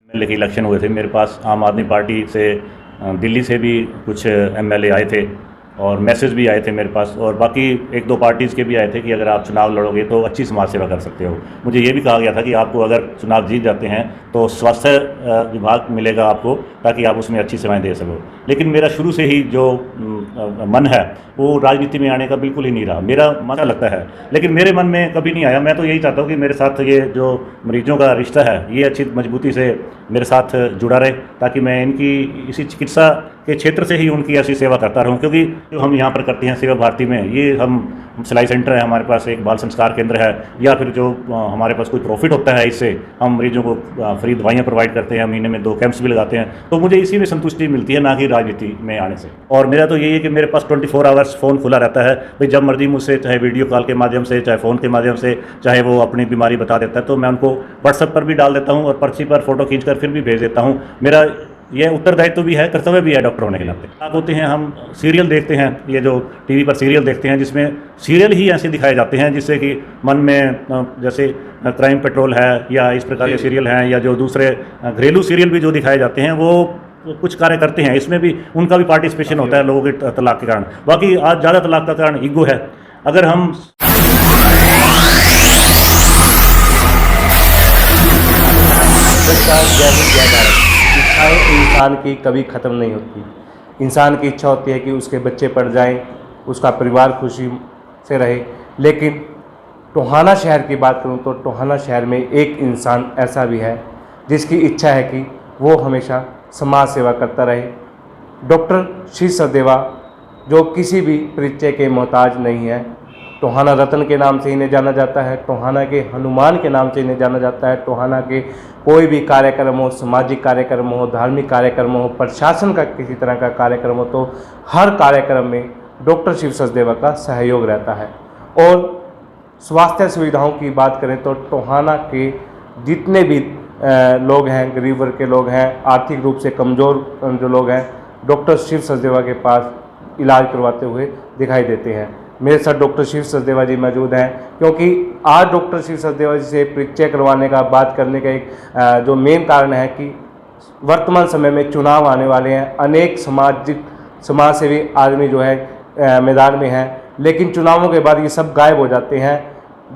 MLA के election हुए थे, मेरे पास आम आदमी पार्टी से दिल्ली से भी कुछ एमएलए आए थे और मैसेज भी आए थे मेरे पास, और बाकी एक दो पार्टीज़ के भी आए थे कि अगर आप चुनाव लड़ोगे तो अच्छी समाज सेवा कर सकते हो। मुझे ये भी कहा गया था कि आपको अगर चुनाव जीत जाते हैं तो स्वास्थ्य विभाग मिलेगा आपको, ताकि आप उसमें अच्छी सेवाएं दे सको। लेकिन मेरा शुरू से ही जो मन है वो राजनीति में आने का बिल्कुल ही नहीं रहा। मेरा मन लगता है, लेकिन मेरे मन में कभी नहीं आया। मैं तो यही चाहता हूँ कि मेरे साथ ये जो मरीजों का रिश्ता है ये अच्छी मजबूती से मेरे साथ जुड़ा रहे, ताकि मैं इनकी इसी चिकित्सा के क्षेत्र से ही उनकी ऐसी सेवा करता रहूं। क्योंकि जो हम यहाँ पर करते हैं सेवा भारती में, ये हम सिलाई सेंटर है, हमारे पास एक बाल संस्कार केंद्र है, या फिर जो हमारे पास कोई प्रॉफिट होता है इससे हम मरीजों को फ्री दवाइयाँ प्रोवाइड करते हैं, महीने में 2 कैंप्स भी लगाते हैं, तो मुझे इसी में संतुष्टि मिलती है, ना कि राजनीति में आने से। और मेरा तो यही है कि मेरे पास 24 आवर्स फ़ोन खुला रहता है भाई, जब मर्जी मुझसे, चाहे वीडियो कॉल के माध्यम से, चाहे फ़ोन के माध्यम से, चाहे वो अपनी बीमारी बता देता है तो मैं उनको व्हाट्सएप पर भी डाल देता हूँ और पर्ची पर फ़ोटो खींचकर फिर भी भेज देता हूँ। मेरा यह उत्तरदायित्व भी है, कर्तव्य भी है डॉक्टर होने के नाते। आप होते हैं, हम सीरियल देखते हैं, ये जो टीवी पर सीरियल देखते हैं, जिसमें सीरियल ही ऐसे दिखाए जाते हैं जिससे कि मन में, जैसे क्राइम पेट्रोल है या इस प्रकार के सीरियल हैं, या जो दूसरे घरेलू सीरियल भी जो दिखाए जाते हैं वो कुछ कार्य करते हैं, इसमें भी उनका भी पार्टिसिपेशन होता है लोगों के तलाक के कारण। बाकी आज ज़्यादा तलाक का कारण ईगो है। अगर हम इच्छाएं इंसान की कभी ख़त्म नहीं होती। इंसान की इच्छा होती है कि उसके बच्चे पढ़ जाएं, उसका परिवार खुशी से रहे। लेकिन टोहाना शहर की बात करूं तो टोहाना शहर में एक इंसान ऐसा भी है जिसकी इच्छा है कि वो हमेशा समाज सेवा करता रहे। डॉक्टर श्री सचदेवा, जो किसी भी परिचय के मोहताज नहीं है। टोहाना रतन के नाम से इन्हें जाना जाता है, टोहाना के हनुमान के नाम से इन्हें जाना जाता है। टोहाना के कोई भी कार्यक्रम हो, सामाजिक कार्यक्रम हो, धार्मिक कार्यक्रम हो, प्रशासन का किसी तरह का कार्यक्रम हो, तो हर कार्यक्रम में डॉक्टर शिव सचदेवा का सहयोग रहता है। और स्वास्थ्य सुविधाओं की बात करें तो टोहाना के जितने भी लोग हैं, गरीब वर्ग के लोग हैं, आर्थिक रूप से कमज़ोर जो लोग हैं, डॉक्टर शिव सचदेवा के पास इलाज करवाते हुए दिखाई देते हैं। मेरे साथ डॉक्टर शिव सचदेवा जी मौजूद हैं, क्योंकि आज डॉक्टर शिव सचदेवा जी से परिचय करवाने का, बात करने का एक जो मेन कारण है कि वर्तमान समय में चुनाव आने वाले हैं। अनेक समाज सेवी आदमी जो है मैदान में हैं, लेकिन चुनावों के बाद ये सब गायब हो जाते हैं।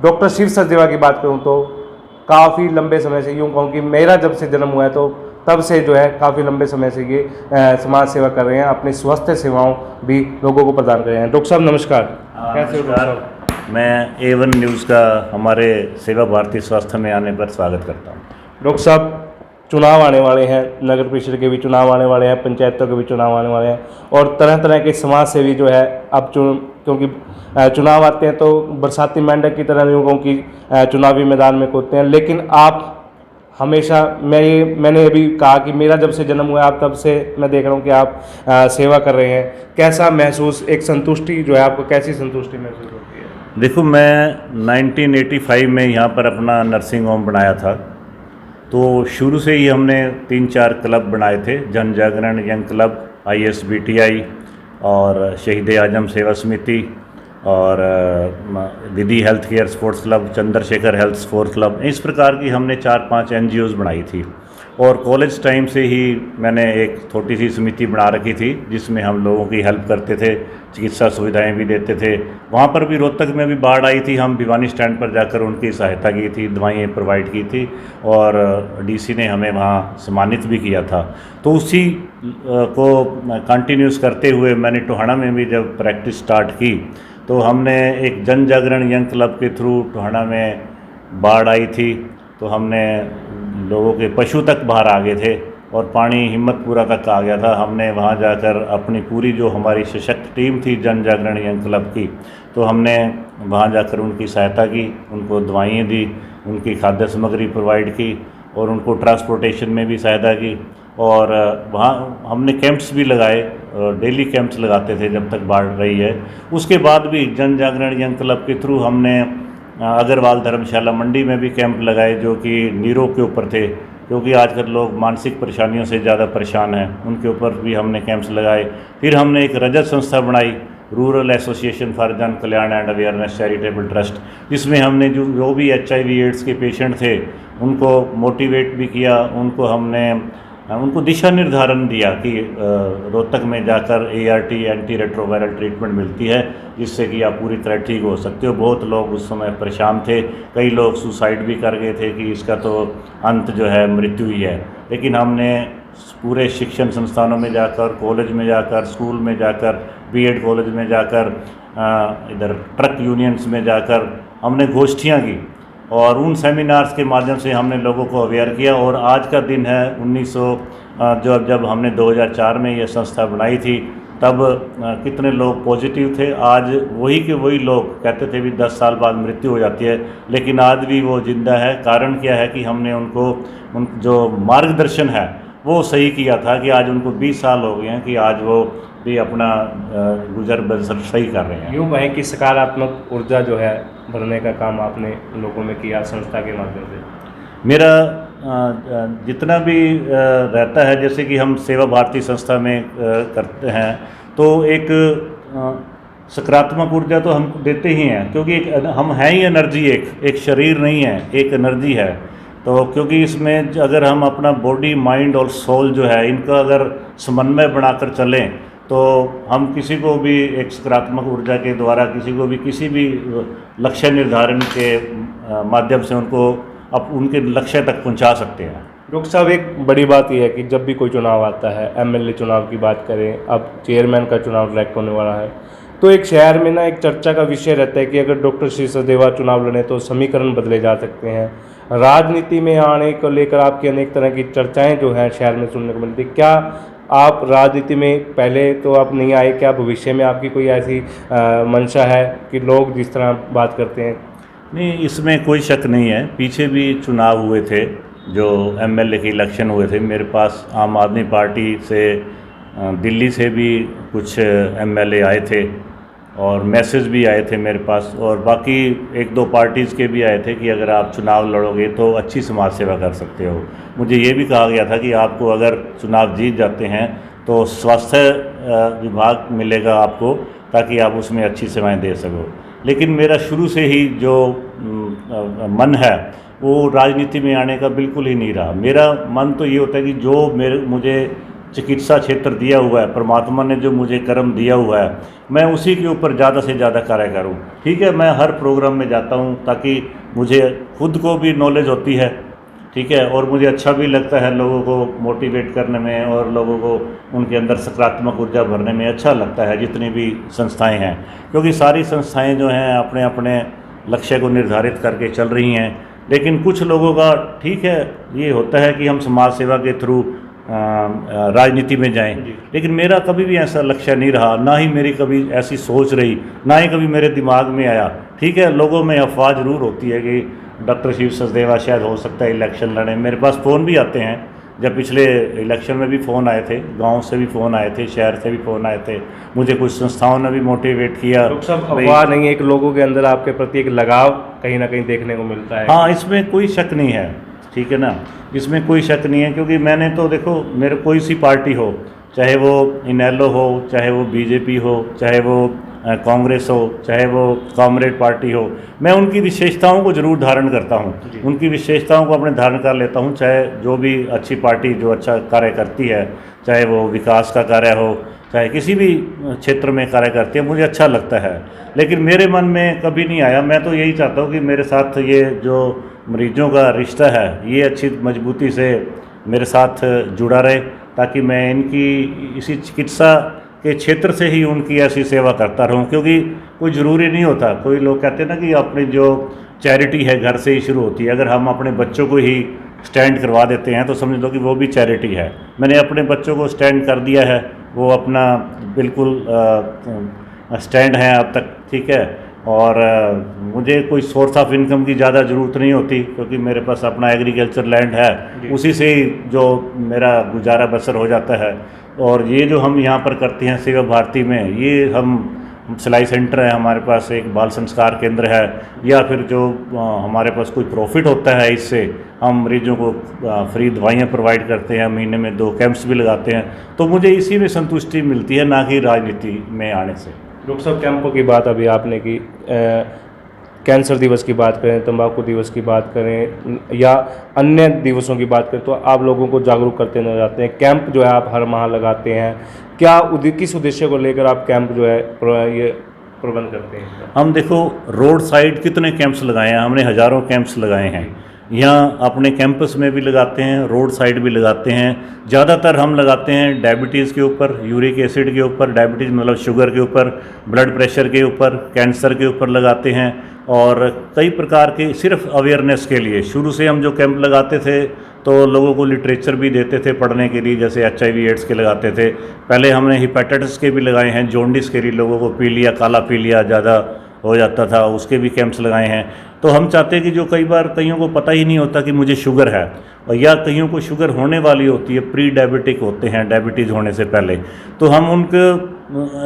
डॉक्टर शिव सचदेवा की बात करूँ तो काफ़ी लंबे समय से, यूँ कहूँ कि मेरा जब से जन्म हुआ है तो तब से जो है काफ़ी लंबे समय से ये समाज सेवा कर रहे हैं, अपनी स्वास्थ्य सेवाओं भी लोगों को प्रदान कर रहे हैं। डॉक्टर साहब नमस्कार। कैसे हो डॉक्टर साहब? मैं A1 न्यूज़ का हमारे सेवा भारती स्वास्थ्य में आने पर स्वागत करता हूँ। डॉक्टर साहब, चुनाव आने वाले हैं, नगर परिषद के भी चुनाव आने वाले हैं, पंचायतों के भी चुनाव आने वाले हैं, और तरह तरह के समाज सेवी जो है अब क्योंकि चुनाव आते हैं तो बरसाती मेंढक की तरह लोगों की चुनावी मैदान में कूदते हैं। लेकिन आप हमेशा, मैंने अभी कहा कि मेरा जब से जन्म हुआ, आप तब से मैं देख रहा हूँ कि आप सेवा कर रहे हैं। कैसा महसूस, एक संतुष्टि जो है आपको, कैसी संतुष्टि महसूस होती है? देखो, मैं 1985 में यहाँ पर अपना नर्सिंग होम बनाया था, तो शुरू से ही हमने 3-4 क्लब बनाए थे, जन जागरण यंग क्लब, ISBTI और शहीद आजम सेवा समिति, और Vidhi health care sports club, Chandrashekhar health sports club. इस प्रकार की हमने 4-5 NGOs बनाई थी। और कॉलेज टाइम से ही मैंने एक छोटी सी समिति बना रखी थी जिसमें हम लोगों की हेल्प करते थे, चिकित्सा सुविधाएं भी देते थे। वहाँ पर भी रोहतक में भी बाढ़ आई थी, हम भिवानी स्टैंड पर जाकर उनकी सहायता की थी, दवाएं प्रोवाइड की थी, और DC ने हमें वहाँ सम्मानित भी किया था। तो उसी को कंटिन्यूस करते हुए मैंने टोहाना में भी जब प्रैक्टिस स्टार्ट की तो हमने एक जन जागरण यंग क्लब के थ्रू, टोहाना में बाढ़ आई थी तो हमने लोगों के पशु तक बाहर आ गए थे और पानी हिम्मतपुरा तक आ गया था। हमने वहाँ जाकर अपनी पूरी जो हमारी सशक्त टीम थी जन जागरण यंग क्लब की, तो हमने वहाँ जाकर उनकी सहायता की, उनको दवाइयाँ दी, उनकी खाद्य सामग्री प्रोवाइड की और उनको ट्रांसपोर्टेशन में भी सहायता की। और वहाँ हमने कैंप्स भी लगाए, डेली कैंप्स लगाते थे जब तक बाढ़ रही है। उसके बाद भी जन जागरण यंग क्लब के थ्रू हमने अग्रवाल धर्मशाला मंडी में भी कैंप लगाए, जो कि नीरों के ऊपर थे, क्योंकि आजकल लोग मानसिक परेशानियों से ज़्यादा परेशान हैं, उनके ऊपर भी हमने कैंप्स लगाए। फिर हमने एक रजत संस्था बनाई, रूरल एसोसिएशन फॉर जन कल्याण एंड अवेयरनेस चैरिटेबल ट्रस्ट, जिसमें हमने जो भी HIV एड्स के पेशेंट थे उनको मोटिवेट भी किया, उनको दिशा निर्धारण दिया कि रोहतक में जाकर ART एंटी रेट्रोवायरल ट्रीटमेंट मिलती है, जिससे कि आप पूरी तरह ठीक हो सकते हो। बहुत लोग उस समय परेशान थे, कई लोग सुसाइड भी कर गए थे कि इसका तो अंत जो है मृत्यु ही है। लेकिन हमने पूरे शिक्षण संस्थानों में जाकर, कॉलेज में जाकर, स्कूल में जाकर, B.Ed कॉलेज में जाकर, इधर ट्रक यूनियंस में जाकर हमने गोष्ठियाँ की और उन सेमिनार्स के माध्यम से हमने लोगों को अवेयर किया। और आज का दिन है 1900 जब हमने 2004 में ये संस्था बनाई थी, तब कितने लोग पॉजिटिव थे। आज वही के वही लोग कहते थे भी 10 साल बाद मृत्यु हो जाती है, लेकिन आज भी वो जिंदा है। कारण क्या है कि हमने उन जो मार्गदर्शन है वो सही किया था कि आज उनको 20 साल हो गए हैं कि आज वो भी अपना गुजर बसर सही कर रहे हैं। यूँ कहें कि सकारात्मक ऊर्जा जो है भरने का काम आपने लोगों में किया संस्था के माध्यम से। मेरा जितना भी रहता है, जैसे कि हम सेवा भारती संस्था में करते हैं, तो एक सकारात्मक ऊर्जा तो हम देते ही हैं, क्योंकि हम हैं ही एनर्जी, एक शरीर नहीं है, एक एनर्जी है। तो क्योंकि इसमें अगर हम अपना बॉडी, माइंड और सोल जो है, इनका अगर समन्वय बनाकर चलें, तो हम किसी को भी एक सकारात्मक ऊर्जा के द्वारा किसी भी लक्ष्य निर्धारण के माध्यम से उनके लक्ष्य तक पहुंचा सकते हैं। डॉक्टर साहब, एक बड़ी बात यह है कि जब भी कोई चुनाव आता है, MLA चुनाव की बात करें, अब चेयरमैन का चुनाव डायरेक्ट होने वाला है, तो एक शहर में ना एक चर्चा का विषय रहता है कि अगर डॉक्टर श्री सचदेवा चुनाव लड़े तो समीकरण बदले जा सकते हैं। राजनीति में आने को लेकर आपकी अनेक तरह की चर्चाएं जो हैं शहर में सुनने को मिलती। क्या आप राजनीति में, पहले तो आप नहीं आए, क्या भविष्य में आपकी कोई ऐसी मंशा है कि लोग जिस तरह बात करते हैं? नहीं, इसमें कोई शक नहीं है। पीछे भी चुनाव हुए थे, जो MLA के इलेक्शन हुए थे, मेरे पास आम आदमी पार्टी से, दिल्ली से भी कुछ MLA आए थे और मैसेज भी आए थे मेरे पास, और बाकी 1-2 पार्टीज़ के भी आए थे कि अगर आप चुनाव लड़ोगे तो अच्छी समाज सेवा कर सकते हो। मुझे ये भी कहा गया था कि आपको अगर चुनाव जीत जाते हैं तो स्वास्थ्य विभाग मिलेगा आपको, ताकि आप उसमें अच्छी सेवाएं दे सको। लेकिन मेरा शुरू से ही जो मन है वो राजनीति में आने का बिल्कुल ही नहीं रहा। मेरा मन तो ये होता है कि जो मुझे चिकित्सा क्षेत्र दिया हुआ है, परमात्मा ने जो मुझे कर्म दिया हुआ है, मैं उसी के ऊपर ज़्यादा से ज़्यादा कार्य करूं। ठीक है, मैं हर प्रोग्राम में जाता हूं ताकि मुझे खुद को भी नॉलेज होती है, ठीक है, और मुझे अच्छा भी लगता है लोगों को मोटिवेट करने में और लोगों को उनके अंदर सकारात्मक ऊर्जा भरने में अच्छा लगता है। जितनी भी संस्थाएं हैं, क्योंकि सारी संस्थाएं जो हैं अपने अपने लक्ष्य को निर्धारित करके चल रही हैं, लेकिन कुछ लोगों का ठीक है ये होता है कि हम समाज सेवा के थ्रू राजनीति में जाएं, लेकिन मेरा कभी भी ऐसा लक्ष्य नहीं रहा, ना ही मेरी कभी ऐसी सोच रही, ना ही कभी मेरे दिमाग में आया। ठीक है, लोगों में अफवाह जरूर होती है कि डॉक्टर शिव सचदेवा शायद हो सकता है इलेक्शन लड़े। मेरे पास फ़ोन भी आते हैं, जब पिछले इलेक्शन में भी फ़ोन आए थे, गांव से भी फ़ोन आए थे, शहर से भी फ़ोन आए थे, मुझे कुछ संस्थाओं ने भी मोटिवेट किया। सब अफवाह नहीं है, एक लोगों के अंदर आपके प्रति एक लगाव कहीं ना कहीं देखने को मिलता है। हाँ, इसमें कोई शक नहीं है, ठीक है ना, इसमें कोई शक नहीं है। क्योंकि मैंने तो देखो, मेरे कोई सी पार्टी हो, चाहे वो इनेलो हो, चाहे वो BJP हो, चाहे वो कांग्रेस हो, चाहे वो कॉमरेड पार्टी हो, मैं उनकी विशेषताओं को जरूर धारण करता हूं, उनकी विशेषताओं को अपने धारण कर लेता हूं। चाहे जो भी अच्छी पार्टी जो अच्छा कार्य करती है, चाहे वो विकास का कार्य हो, चाहे किसी भी क्षेत्र में कार्य करती है, मुझे अच्छा लगता है। लेकिन मेरे मन में कभी नहीं आया, मैं तो यही चाहता हूँ कि मेरे साथ ये जो मरीजों का रिश्ता है ये अच्छी मजबूती से मेरे साथ जुड़ा रहे, ताकि मैं इनकी इसी चिकित्सा के क्षेत्र से ही उनकी ऐसी सेवा करता रहूं। क्योंकि कोई ज़रूरी नहीं होता, कोई लोग कहते हैं ना कि अपनी जो चैरिटी है घर से ही शुरू होती है। अगर हम अपने बच्चों को ही स्टैंड करवा देते हैं तो समझ लो कि वो भी चैरिटी है। मैंने अपने बच्चों को स्टैंड कर दिया है, वो अपना बिल्कुल स्टैंड हैं अब तक, ठीक है। और मुझे कोई सोर्स ऑफ इनकम की ज़्यादा ज़रूरत नहीं होती, क्योंकि मेरे पास अपना एग्रीकल्चर लैंड है, उसी से ही जो मेरा गुजारा बसर हो जाता है। और ये जो हम यहाँ पर करते हैं सेवा भारती में, ये हम सिलाई सेंटर है, हमारे पास एक बाल संस्कार केंद्र है, या फिर जो हमारे पास कोई प्रॉफिट होता है इससे हम मरीजों को फ्री दवाइयाँ प्रोवाइड करते हैं, महीने में 2 कैंप्स भी लगाते हैं। तो मुझे इसी में संतुष्टि मिलती है, ना कि राजनीति में आने से। डॉक्टर साहब, कैंपों की बात अभी आपने की, कैंसर दिवस की बात करें, तंबाकू दिवस की बात करें या अन्य दिवसों की बात करें, तो आप लोगों को जागरूक करते नजर आते हैं। कैंप जो है आप हर माह लगाते हैं, क्या किस उद्देश्य को लेकर आप कैंप जो है ये प्रबंध करते हैं? हम देखो रोड साइड कितने कैंप्स लगाए हैं, हमने हज़ारों कैंप्स लगाए हैं। यहाँ अपने कैंपस में भी लगाते हैं, रोड साइड भी लगाते हैं। ज़्यादातर हम लगाते हैं डायबिटीज़ के ऊपर, यूरिक एसिड के ऊपर, डायबिटीज़ मतलब शुगर के ऊपर, ब्लड प्रेशर के ऊपर, कैंसर के ऊपर लगाते हैं। और कई प्रकार के सिर्फ अवेयरनेस के लिए शुरू से हम जो कैंप लगाते थे तो लोगों को लिटरेचर भी देते थे पढ़ने के लिए, जैसे HIV एड्स के लगाते थे। पहले हमने हिपेटाइटिस के भी लगाए हैं, जॉन्डिस के लिए लोगों को पीलिया, काला पीलिया ज़्यादा हो जाता था, उसके भी कैंप्स लगाए हैं। तो हम चाहते हैं कि जो कई बार कईयों को पता ही नहीं होता कि मुझे शुगर है, और या कईयों को शुगर होने वाली होती है, प्री डायबिटिक होते हैं डायबिटीज़ होने से पहले, तो हम उनको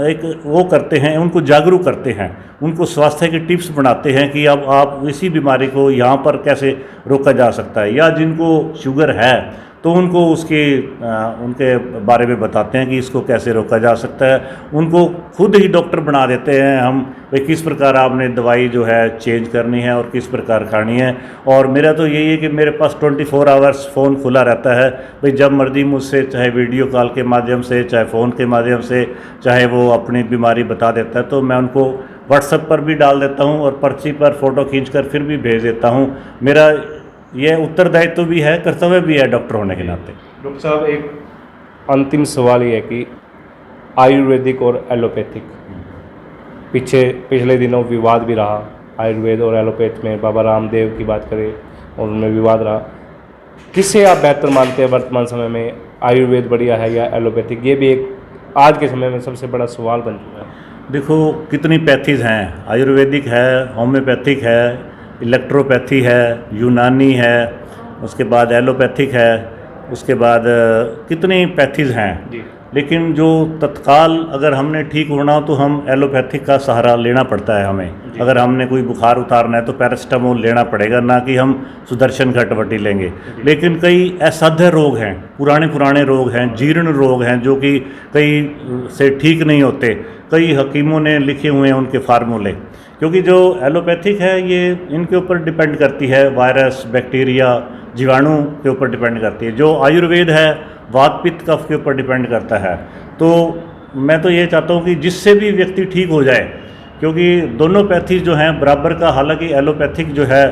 एक वो करते हैं, उनको जागरूक करते हैं, उनको स्वास्थ्य के टिप्स बनाते हैं कि अब आप इसी बीमारी को यहाँ पर कैसे रोका जा सकता है। या जिनको शुगर है तो उनको उनके बारे में बताते हैं कि इसको कैसे रोका जा सकता है। उनको खुद ही डॉक्टर बना देते हैं हम, भाई किस प्रकार आपने दवाई जो है चेंज करनी है और किस प्रकार खानी है। और मेरा तो यही है कि मेरे पास 24 आवर्स फ़ोन खुला रहता है, भाई जब मर्जी मुझसे, चाहे वीडियो कॉल के माध्यम से, चाहे फ़ोन के माध्यम से, चाहे वो अपनी बीमारी बता देता है तो मैं उनको व्हाट्सएप पर भी डाल देता हूँ और पर्ची पर फ़ोटो खींचकर फिर भी भेज देता हूँ। मेरा ये उत्तरदायित्व तो भी है, कर्तव्य भी है डॉक्टर होने के नाते। डॉक्टर साहब, एक अंतिम सवाल ये है कि आयुर्वेदिक और एलोपैथिक, पिछले दिनों विवाद भी रहा आयुर्वेद और एलोपैथ में। बाबा रामदेव की बात करें और उनमें विवाद रहा, किससे आप बेहतर मानते हैं वर्तमान समय में, आयुर्वेद बढ़िया है या एलोपैथिक? ये भी एक आज के समय में सबसे बड़ा सवाल बन चुका है। देखो कितनी पैथीज़ हैं, आयुर्वेदिक है, होम्योपैथिक है, इलेक्ट्रोपैथी है, यूनानी है, उसके बाद एलोपैथिक है, उसके बाद कितनी पैथीज़ हैं जी। लेकिन जो तत्काल अगर हमने ठीक होना हो तो हम एलोपैथिक का सहारा लेना पड़ता है हमें। अगर हमने कोई बुखार उतारना है तो पैरासिटामोल लेना पड़ेगा, ना कि हम सुदर्शन घटवटी लेंगे। लेकिन कई असाध्य रोग हैं, पुराने रोग हैं, जीर्ण रोग हैं, जो कि कई से ठीक नहीं होते। कई हकीमों ने लिखे हुए हैं उनके फार्मूले, क्योंकि जो एलोपैथिक है ये इनके ऊपर डिपेंड करती है, वायरस, बैक्टीरिया, जीवाणु के ऊपर डिपेंड करती है। जो आयुर्वेद है वात पित्त कफ के ऊपर डिपेंड करता है। तो मैं तो ये चाहता हूँ कि जिससे भी व्यक्ति ठीक हो जाए, क्योंकि दोनों पैथीज जो हैं बराबर का, हालांकि एलोपैथिक जो है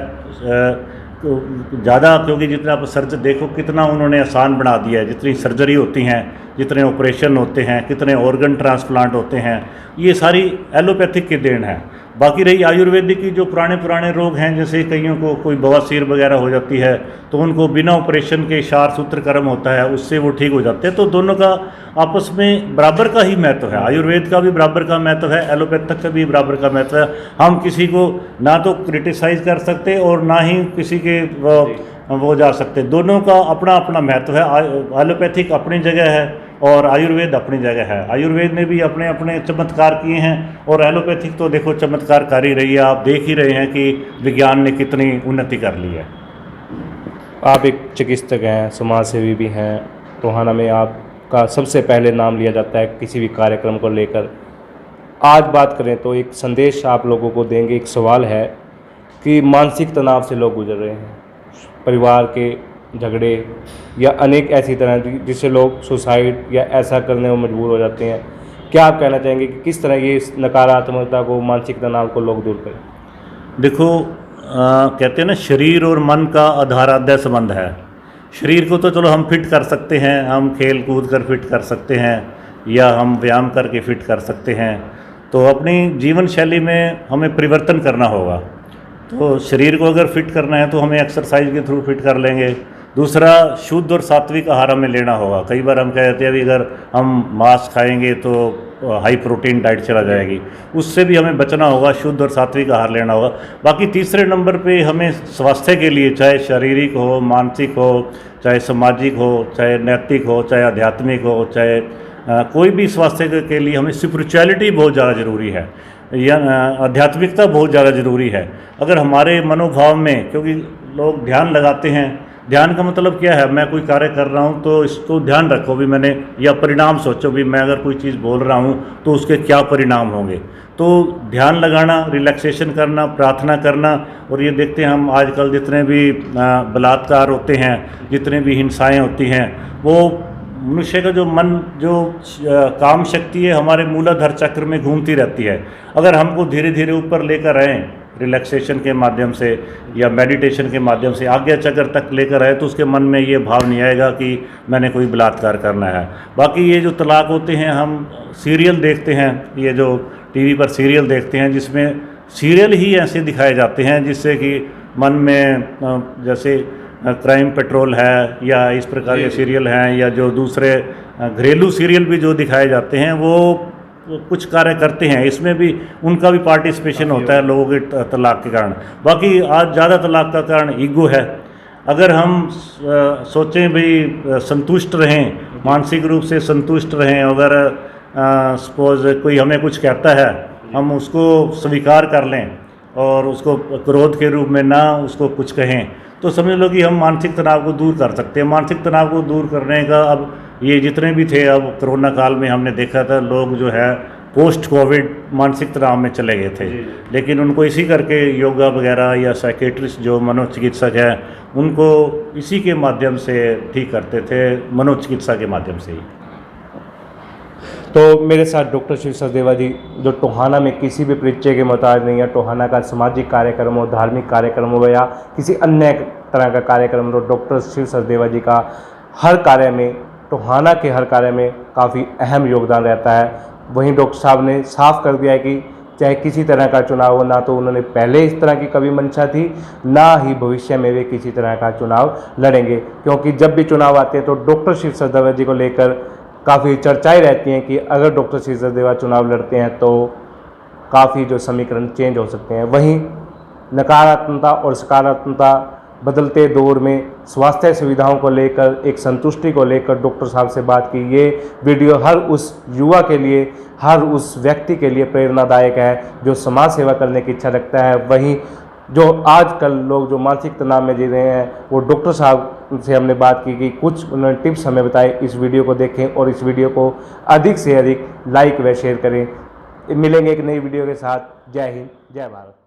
ज़्यादा, क्योंकि जितना आप सर्जरी देखो कितना उन्होंने आसान बना दिया है, जितनी सर्जरी होती हैं, जितने ऑपरेशन होते हैं, कितने ऑर्गन ट्रांसप्लांट होते हैं, ये सारी एलोपैथिक की देन है। बाकी रही आयुर्वेदिक की, जो पुराने रोग हैं, जैसे कईयों को कोई बवासीर वगैरह हो जाती है तो उनको बिना ऑपरेशन के क्षार सूत्रकर्म होता है, उससे वो ठीक हो जाते हैं। तो दोनों का आपस में बराबर का ही महत्व है, आयुर्वेद का भी बराबर का महत्व है, एलोपैथिक का भी बराबर का महत्व है। हम किसी को ना तो क्रिटिसाइज़ कर सकते और ना ही किसी के वो जा सकते, दोनों का अपना अपना महत्व है। एलोपैथिक अपनी जगह है और आयुर्वेद अपनी जगह है। आयुर्वेद ने भी अपने अपने चमत्कार किए हैं और एलोपैथिक तो देखो चमत्कार कर ही रही है। आप देख ही रहे हैं कि विज्ञान ने कितनी उन्नति कर ली है। आप एक चिकित्सक हैं, समाज सेवी भी हैं, टोहाना में आपका सबसे पहले नाम लिया जाता है किसी भी कार्यक्रम को लेकर। आज बात करें तो एक संदेश आप लोगों को देंगे। एक सवाल है कि मानसिक तनाव से लोग गुजर रहे हैं, परिवार के झगड़े या अनेक ऐसी तरह जिससे लोग सुसाइड या ऐसा करने में मजबूर हो जाते हैं। क्या आप कहना चाहेंगे कि किस तरह ये नकारात्मकता को, मानसिक तनाव को लोग दूर करें? देखो कहते हैं ना, शरीर और मन का आधाराध्य संबंध है। शरीर को तो चलो हम फिट कर सकते हैं, हम खेल कूद कर फिट कर सकते हैं या हम व्यायाम करके फिट कर सकते हैं। तो अपनी जीवन शैली में हमें परिवर्तन करना होगा। तो शरीर को अगर फिट करना है तो हमें एक्सरसाइज के थ्रू फिट कर लेंगे। दूसरा, शुद्ध और सात्विक आहार हमें लेना होगा। कई बार हम कहते हैं अभी अगर हम मांस खाएंगे तो हाई प्रोटीन डाइट चला जाएगी, उससे भी हमें बचना होगा, शुद्ध और सात्विक आहार लेना होगा। बाकी तीसरे नंबर पे हमें स्वास्थ्य के लिए, चाहे शारीरिक हो, मानसिक हो, चाहे सामाजिक हो, चाहे नैतिक हो, चाहे आध्यात्मिक हो, चाहे कोई भी स्वास्थ्य के लिए हमें स्पिरिचुअलिटी बहुत ज़्यादा ज़रूरी है, या आध्यात्मिकता बहुत ज़्यादा ज़रूरी है। अगर हमारे मनोभाव में, क्योंकि लोग ध्यान लगाते हैं ध्यान का मतलब क्या है, मैं कोई कार्य कर रहा हूँ तो इसको ध्यान रखो भी मैंने, या परिणाम सोचो भी मैं अगर कोई चीज़ बोल रहा हूँ तो उसके क्या परिणाम होंगे। तो ध्यान लगाना, रिलैक्सेशन करना, प्रार्थना करना। और ये देखते हैं हम आजकल जितने भी बलात्कार होते हैं, जितने भी हिंसाएं होती हैं, वो मनुष्य का जो मन, जो काम शक्ति है हमारे मूलाधार चक्र में घूमती रहती है। अगर हमको धीरे धीरे ऊपर लेकर आएँ रिलैक्सेशन के माध्यम से या मेडिटेशन के माध्यम से आज्ञा चक्र तक लेकर आए, तो उसके मन में ये भाव नहीं आएगा कि मैंने कोई बलात्कार करना है। बाकी ये जो तलाक होते हैं, हम सीरियल देखते हैं, ये जो टीवी पर सीरियल देखते हैं, जिसमें सीरियल ही ऐसे दिखाए जाते हैं जिससे कि मन में जैसे क्राइम पेट्रोल है या इस प्रकार के सीरियल हैं, या जो दूसरे घरेलू सीरियल भी जो दिखाए जाते हैं वो कुछ कार्य करते हैं, इसमें भी उनका भी पार्टिसिपेशन होता है लोगों के तलाक के कारण। बाकी आज ज़्यादा तलाक का कारण ईगो है। अगर हम सोचें भाई संतुष्ट रहें, मानसिक रूप से संतुष्ट रहें, अगर सपोज कोई हमें कुछ कहता है हम उसको स्वीकार कर लें और उसको क्रोध के रूप में ना उसको कुछ कहें, तो समझ लो कि हम मानसिक तनाव को दूर कर सकते हैं। मानसिक तनाव को दूर करने का अब ये जितने भी थे, अब कोरोना काल में हमने देखा था लोग जो है पोस्ट कोविड मानसिक तनाव में चले गए थे, लेकिन उनको इसी करके योगा वगैरह या साइकेट्रिस्ट जो मनोचिकित्सक है उनको इसी के माध्यम से ठीक करते थे, मनोचिकित्सा के माध्यम से ही। तो मेरे साथ डॉक्टर शिव सचदेवा जी, जो टोहाना में किसी भी परिचय के मोहताज नहीं है। टोहाना का सामाजिक कार्यक्रम हो, धार्मिक कार्यक्रम हो या किसी अन्य तरह का कार्यक्रम हो, डॉक्टर शिव सचदेवा जी का हर कार्य में, टोहाना के हर कार्य में काफ़ी अहम योगदान रहता है। वहीं डॉक्टर साहब ने साफ कर दिया है कि चाहे किसी तरह का चुनाव हो, ना तो उन्होंने पहले इस तरह की कभी मंशा थी, ना ही भविष्य में वे किसी तरह का चुनाव लड़ेंगे, क्योंकि जब भी चुनाव आते हैं तो डॉक्टर शिव सचदेवा जी को लेकर काफ़ी चर्चाएं रहती हैं कि अगर डॉक्टर शिव सचदेवा चुनाव लड़ते हैं तो काफ़ी जो समीकरण चेंज हो सकते हैं। वहीं नकारात्मकता और सकारात्मकता बदलते दौर में स्वास्थ्य सुविधाओं को लेकर, एक संतुष्टि को लेकर डॉक्टर साहब से बात की। ये वीडियो हर उस युवा के लिए, हर उस व्यक्ति के लिए प्रेरणादायक है जो समाज सेवा करने की इच्छा रखता है। वहीं जो आजकल लोग जो मानसिक तनाव में जी रहे हैं, वो डॉक्टर साहब से हमने बात की कि कुछ उन्होंने टिप्स हमें बताए। इस वीडियो को देखें और इस वीडियो को अधिक से अधिक लाइक व शेयर करें। मिलेंगे एक नई वीडियो के साथ। जय हिंद, जय भारत।